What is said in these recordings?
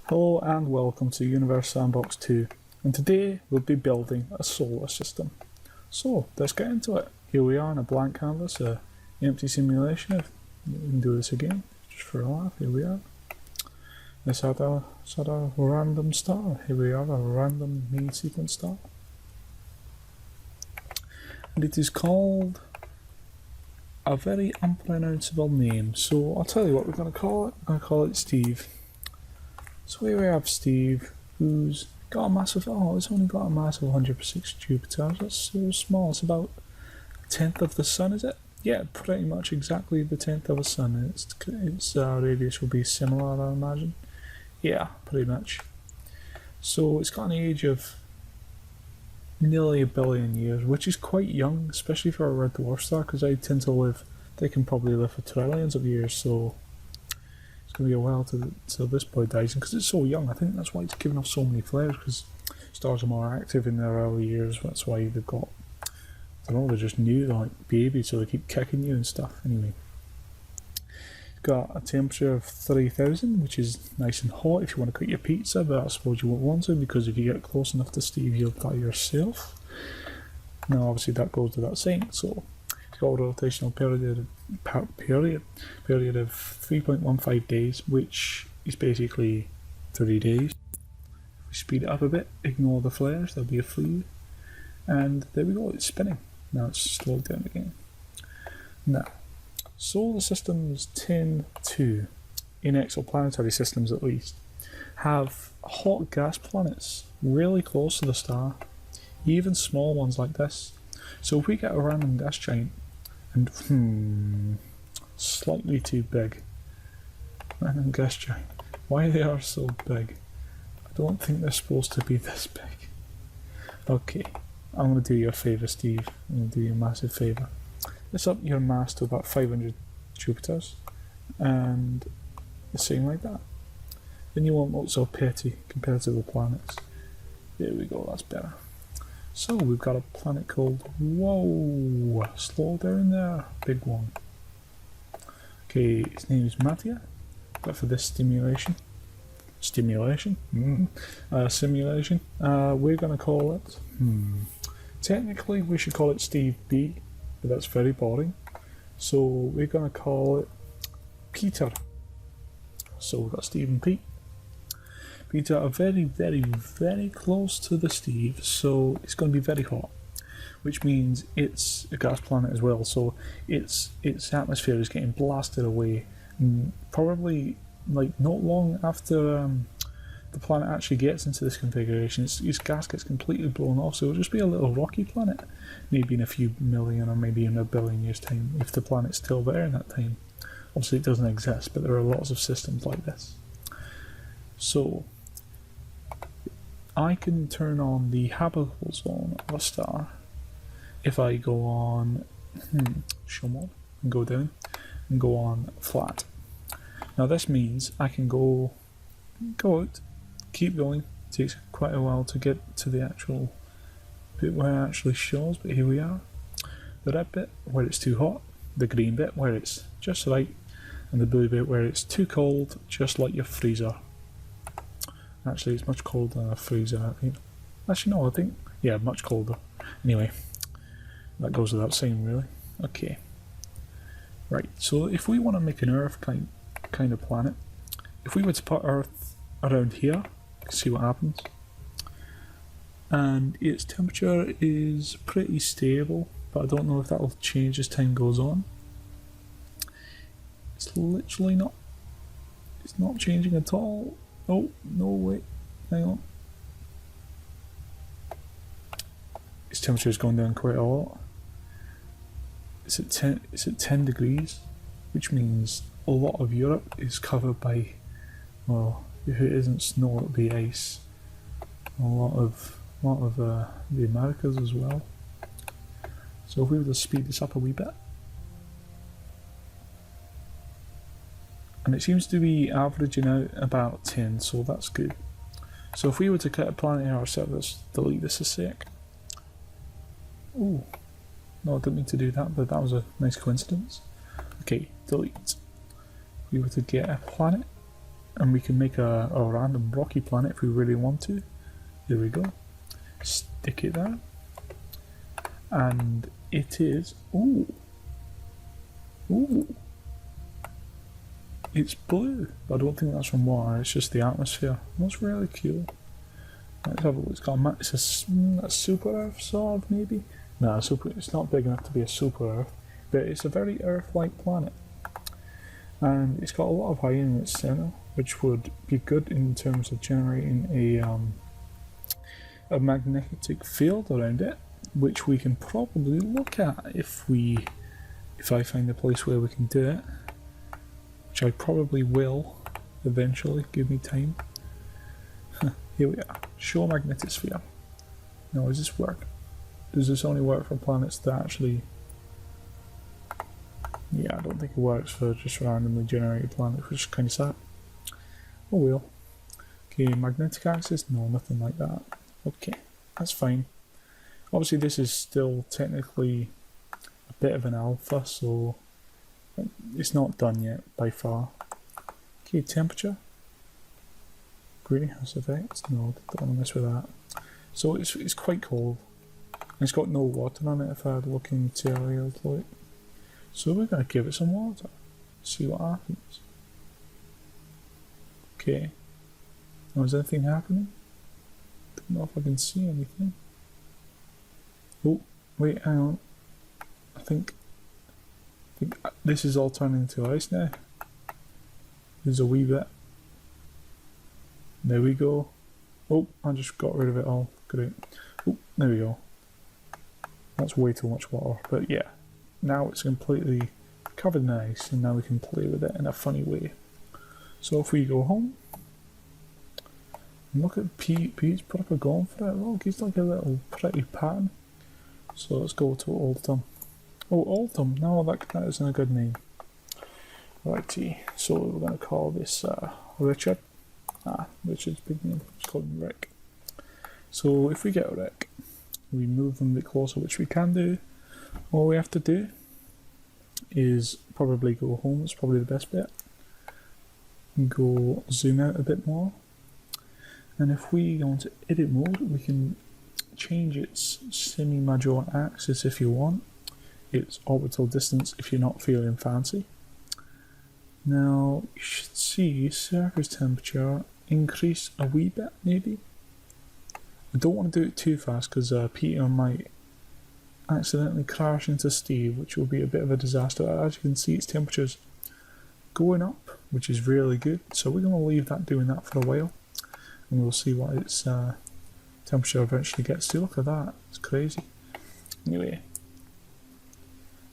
Hello and welcome to Universe Sandbox 2, and today we'll be building a solar system. So let's get into it. Here we are on a blank canvas, an empty simulation. We can do this again, just for a laugh. Here we are. Let's add a random star. Here we have a random main sequence star. And it is called a very unpronounceable name, so I'll tell you what we're going to call it. We're going to call it Steve. So here we have Steve, who's got a massive, it's only got a massive 100% Jupiter. That's so small. It's about a tenth of the sun, is it? Yeah, pretty much exactly the tenth of a sun. Its radius will be similar, I imagine. Yeah, pretty much. So it's got an age of nearly 1 billion years, which is quite young, especially for a red dwarf star, because they can probably live for trillions of years, so it's going to be a while till this boy dies. And because it's so young, I think that's why it's giving off so many flares, because stars are more active in their early years. That's why they've got, I don't know, they're just new, they're like babies, so they keep kicking you and stuff. Anyway, it's got a temperature of 3000, which is nice and hot if you want to cook your pizza, but I suppose you won't want to, because if you get close enough to Steve, you'll die yourself. Now, obviously, that goes without saying. So it's got a rotational period of 3.15 days, which is basically 30 days. If we speed it up a bit, ignore the flares, there'll be a flea, and there we go, it's spinning. Now it's slowed down again. Now, solar systems tend to, in exoplanetary systems at least, have hot gas planets really close to the star, even small ones like this. So if we get a random gas giant, and slightly too big, random gas giant, why they are so big? I don't think they're supposed to be this big. Okay, I'm going to do you a favour, Steve. I'm going to do you a massive favour. Let's up your mass to about 500 Jupiters, and the same like that. Then you won't look so petty compared to the planets. There we go, that's better. So we've got a planet called, whoa, slow down there, big one. Okay, his name is Mattia, but for this simulation, we're going to call it, technically we should call it Steve B, but that's very boring. So we're going to call it Peter. So we've got Steve and Pete. Peter are very, very, very close to the Steve, so it's going to be very hot, which means it's a gas planet as well, so its atmosphere is getting blasted away, and probably like not long after the planet actually gets into this configuration, its gas gets completely blown off, so it'll just be a little rocky planet, maybe in a few million or maybe in 1 billion years time, if the planet's still there in that time. Obviously it doesn't exist, but there are lots of systems like this. So I can turn on the habitable zone of a star if I go on show mode and go down and go on flat. Now this means I can go out, keep going. It takes quite a while to get to the actual bit where it actually shows, but here we are. The red bit where it's too hot, the green bit where it's just right, and the blue bit where it's too cold, just like your freezer. Actually, it's much colder than a freezer, I think. Actually, no, I think, yeah, much colder. Anyway, that goes without saying, really. Okay. Right, so if we want to make an Earth kind of planet, if we were to put Earth around here, see what happens. And its temperature is pretty stable, but I don't know if that will change as time goes on. It's literally not. It's not changing at all. Oh, no, wait, hang on. Its temperature is going down quite a lot. It's at 10 degrees, which means a lot of Europe is covered by, well, if it isn't snow, it'll be ice. A lot of the Americas as well. So if we were to speed this up a wee bit, and it seems to be averaging out about 10, so that's good. So if we were to cut a planet here ourselves, let's delete this a sec. Ooh, no, I didn't mean to do that, but that was a nice coincidence. Okay, delete. If we were to get a planet, and we can make a random rocky planet if we really want to. There we go. Stick it there. And it is... Ooh! Ooh! It's blue. I don't think that's from water, it's just the atmosphere. That's really cool. Let's have a look. It's got a super Earth sort of, maybe? No, it's not big enough to be a super Earth, but it's a very Earth-like planet. And it's got a lot of iron in its centre, which would be good in terms of generating a magnetic field around it, which we can probably look at if I find a place where we can do it, which I probably will eventually. Give me time. Here we are. Show magnetosphere. Now, does this work? Does this only work for planets that actually... Yeah, I don't think it works for just randomly generated planets, which is kind of sad. Oh well. Okay, magnetic axis? No, nothing like that. Okay, that's fine. Obviously this is still technically a bit of an alpha, so it's not done yet by far. Okay, temperature. Greenhouse effects? No, don't want to mess with that. So it's quite cold. It's got no water on it if I had looked into earlier. So we're going to give it some water. See what happens. Okay. Now is anything happening? Don't know if I can see anything. Oh, wait, hang on. I think this is all turning into ice now. There's a wee bit. There we go. Oh, I just got rid of it all. Great. Oh, there we go. That's way too much water, but yeah. Now it's completely covered in ice, and now we can play with it in a funny way. So if we go home, and look at Pete. Pete's proper going for it. Look, he's like a little pretty pattern. So let's go to Oldham. Oh, Oldham. No, that isn't a good name. Righty. So we're going to call this Richard. Richard's big name. Let's call him Rick. So if we get Rick, we move them a bit closer, which we can do. All we have to do is probably go home. It's probably the best bit. Go zoom out a bit more. And if we go into edit mode, we can change its semi-major axis if you want. Its orbital distance if you're not feeling fancy. Now you should see surface temperature increase a wee bit maybe. I don't want to do it too fast because Peter might accidentally crash into Steve, which will be a bit of a disaster. As you can see, its temperature's going up, which is really good. So we're going to leave that doing that for a while, and we'll see what its temperature eventually gets to. Look at that, it's crazy. Anyway,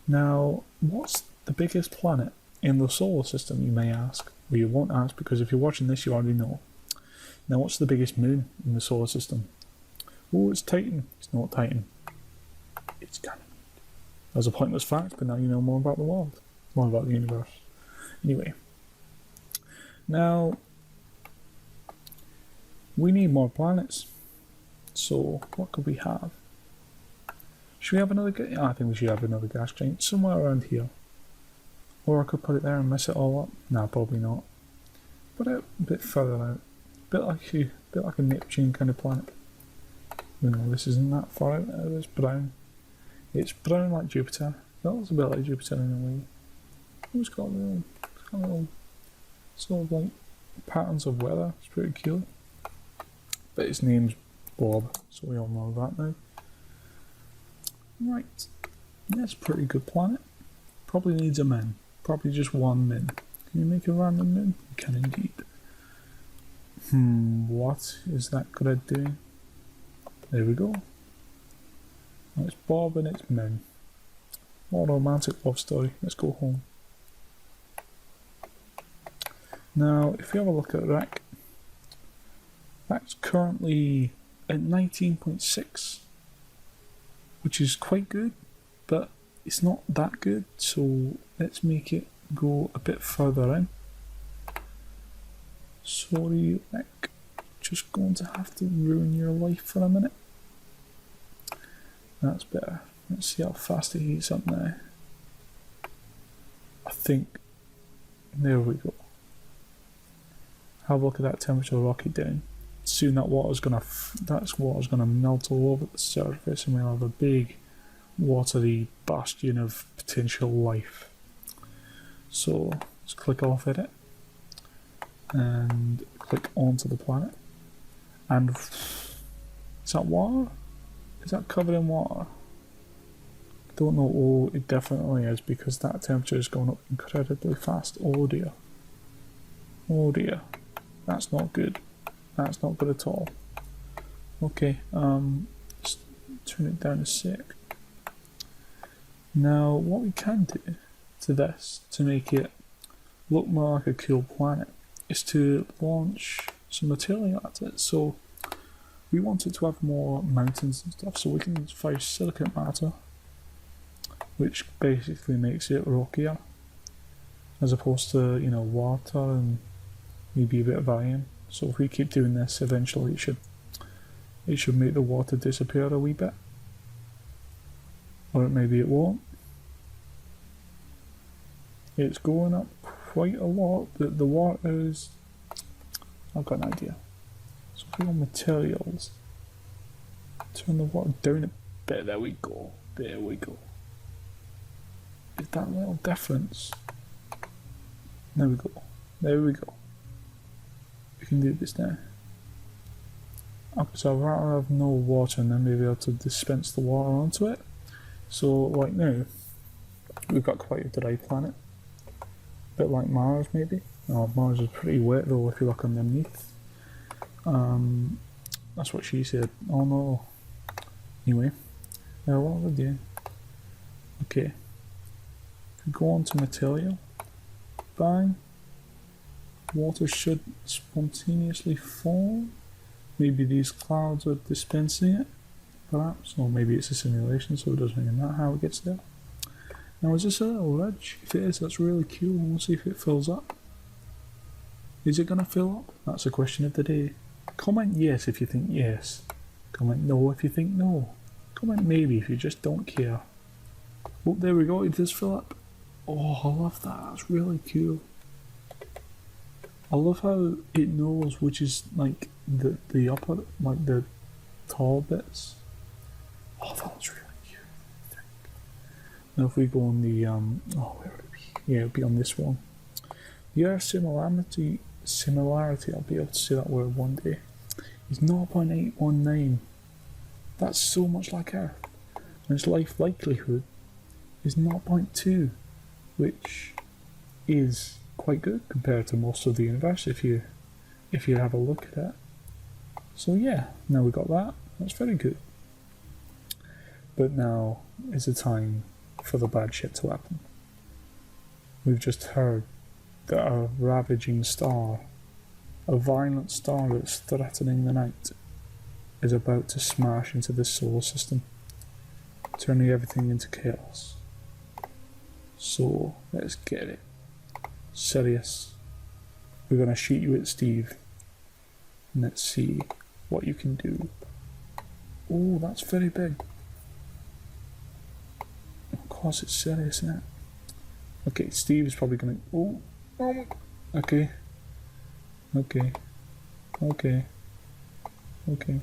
now what's the biggest planet in the solar system, you may ask? Well, you won't ask because if you're watching this you already know. Now what's the biggest moon in the solar system? Oh, it's Titan. It's not Titan. It's Ganymede. That's a pointless fact, but now you know more about the world, more about the universe. Anyway, now we need more planets. So what could we have? Should we have another? I think we should have another gas giant somewhere around here. Or I could put it there and mess it all up. No, probably not. Put it a bit further out. Bit like a Neptune kind of planet. You know, this isn't that far out. It's brown. It's brown like Jupiter. That looks a bit like Jupiter in a way. It's got little sort of like patterns of weather. It's pretty cool. But its name's Bob, so we all know that now. Right. That's a pretty good planet. Probably needs a min. Probably just one min. Can you make a random min? You can indeed. What is that grid doing? There we go. Now it's Bob and it's Min. What a romantic love story. Let's go home. Now, if you have a look at Rick, that's currently at 19.6, which is quite good, but it's not that good, so let's make it go a bit further in. Sorry, Rick, just going to have to ruin your life for a minute. That's better. Let's see how fast it heats up now. I think, there we go. have a look at that temperature rocket down. Soon that water's gonna melt all over the surface, and we'll have a big watery bastion of potential life. So let's click off edit and click onto the planet. And is that water? Is that covered in water? I don't know. Oh, it definitely is, because that temperature is going up incredibly fast. Oh dear. Oh dear. That's not good. That's not good at all. Okay, let's turn it down a sec. Now, what we can do to this, to make it look more like a cool planet, is to launch some material at it. So, we want it to have more mountains and stuff, so we can fire silicate matter, which basically makes it rockier, as opposed to, you know, water and maybe a bit of iron. So if we keep doing this, eventually it should make the water disappear a wee bit. Or maybe it won't. It's going up quite a lot, but the water is... I've got an idea. So if we go on materials, turn the water down a bit, there we go. There we go. Is that a little difference? There we go. There we go. We can do this now. Okay, so I'd rather have no water and then maybe able to dispense the water onto it. So right now, we've got quite a dry planet. A bit like Mars maybe. Oh, Mars is pretty wet though if you look underneath. That's what she said. Oh no. Anyway, what would we do? Okay. If we go on to material, bang. Water should spontaneously form. Maybe these clouds are dispensing it, perhaps, or maybe it's a simulation, so it doesn't really matter how it gets there. Now, is this a little ridge? If it is, that's really cool. We'll see if it fills up. Is it going to fill up? That's the question of the day. Comment yes if you think yes. Comment no if you think no. Comment maybe if you just don't care. Oh, there we go. It does fill up. Oh, I love that. That's really cool. I love how it knows which is like the upper, like the tall bits. Oh, that was really cute. I think. Now if we go on the where would it be? Yeah, it'll be on this one. The Earth similarity. I'll be able to say that word one day. Is 0.819. That's so much like Earth, and its life likelihood is 0.2, which is quite good compared to most of the universe if you have a look at it. So yeah, now we got that. That's very good. But now is the time for the bad shit to happen. We've just heard that a ravaging star, a violent star that's threatening the night, is about to smash into the solar system, turning everything into chaos. So let's get it. Serious. We're gonna shoot you at Steve. And let's see what you can do. Oh, that's very big. Of course it's serious, isn't it? Okay, Steve is probably gonna... Oh, okay. Okay. Okay. Okay.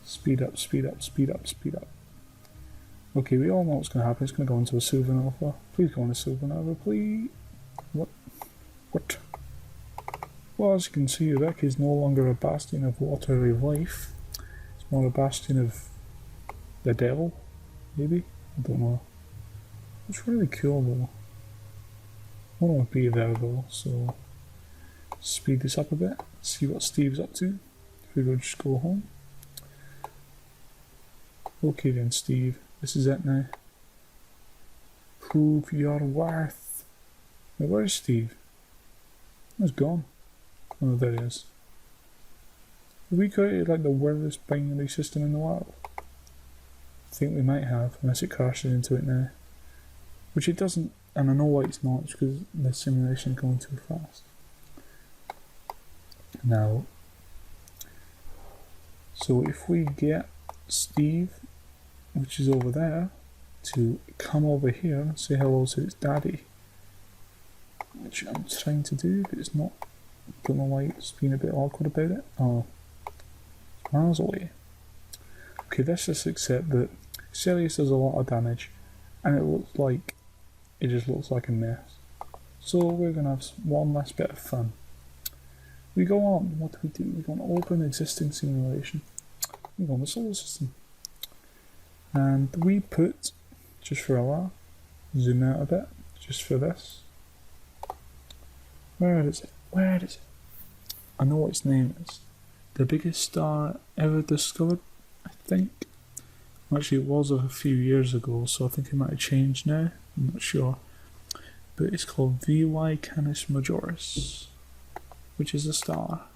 Speed up, speed up, speed up, speed up. Okay, we all know what's going to happen. It's going to go into a supernova. Please go into supernova, please. What? What? Well, as you can see, Rick is no longer a bastion of watery life. It's more a bastion of the devil, maybe? I don't know. It's really cool though. I want to be there though, so speed this up a bit, see what Steve's up to. If we go just go home. Okay then, Steve. This is it now. Prove your worth. Now, where's Steve? He's gone. Oh, there he is. Have we created like the weirdest binary system in the world? I think we might have, unless it crashes into it now. Which it doesn't, and I know why it's not, it's because the simulation is going too fast. Now, so if we get Steve, which is over there, to come over here and say hello to its daddy, which I'm trying to do, but it's not Don't know why it's been a bit awkward about it. Oh, miles away. Okay, let's just accept that Sirius does a lot of damage, and it just looks like a mess. So we're gonna have one last bit of fun. We go on. What do? We go on open existing simulation. We go on the solar system, and we put, just for a laugh, zoom out a bit, just for this. Where is it? Where is it? I know what its name is. The biggest star ever discovered, I think. Actually, it was a few years ago, so I think it might have changed now. I'm not sure. But it's called VY Canis Majoris, which is a star.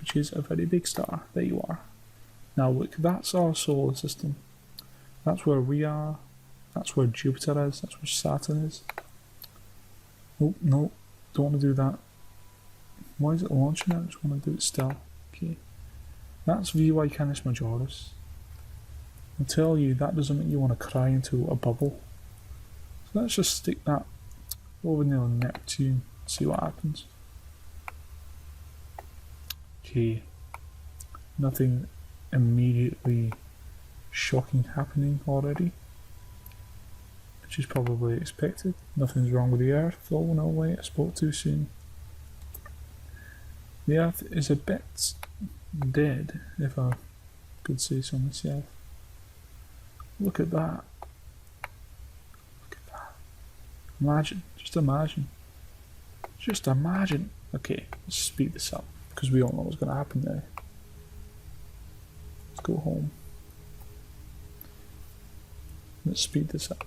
Which is a very big star. There you are. Now look, that's our solar system. That's where we are. That's where Jupiter is. That's where Saturn is. Oh, no. Don't want to do that. Why is it launching? I just want to do it still. Okay. That's VY Canis Majoris. I'll tell you, that doesn't make you want to cry into a bubble. So let's just stick that over there on Neptune, see what happens. Okay. Nothing immediately shocking happening already, which is probably expected. Nothing's wrong with the Earth. Oh no, wait, I spoke too soon. The Earth is a bit dead, if I could say so myself. Look at that. Look at that. Imagine, just imagine. Just imagine. Okay, let's speed this up, because we don't know what's going to happen now. Let's go home. Let's speed this up.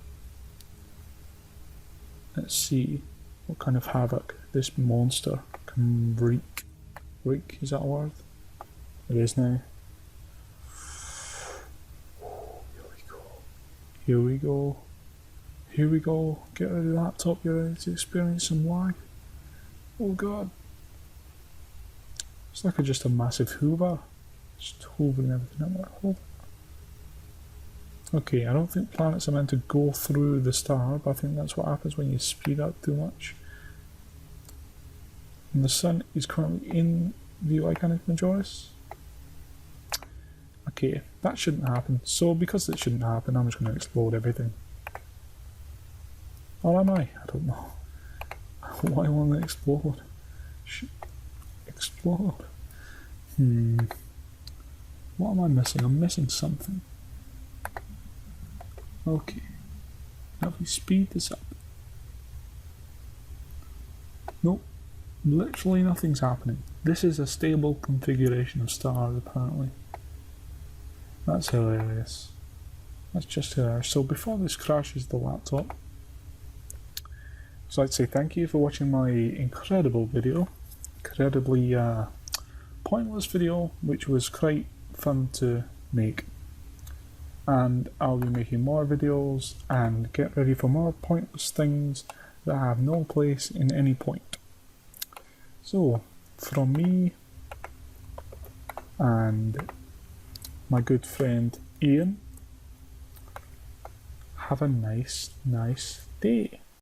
Let's see what kind of havoc this monster can wreak. Wreak, is that a word? It is now. Here we go. Here we go. Get rid of the laptop, you're ready to experience some lag. Oh god. It's like just a massive hoover. Just hovering everything up like. Okay, I don't think planets are meant to go through the star, but I think that's what happens when you speed up too much. And the sun is currently in VY Canis Majoris. Okay, that shouldn't happen. So because it shouldn't happen, I'm just going to explode everything. Or am I? I don't know. Why won't it explode? Explode? What am I missing? I'm missing something. Okay. Now if we speed this up. Nope. Literally nothing's happening. This is a stable configuration of stars, apparently. That's hilarious. That's just hilarious. So before this crashes the laptop, so I'd say thank you for watching my incredible video. Incredibly pointless video, which was quite fun to make. And I'll be making more videos and get ready for more pointless things that have no place in any point. So, from me and my good friend Ian, have a nice day.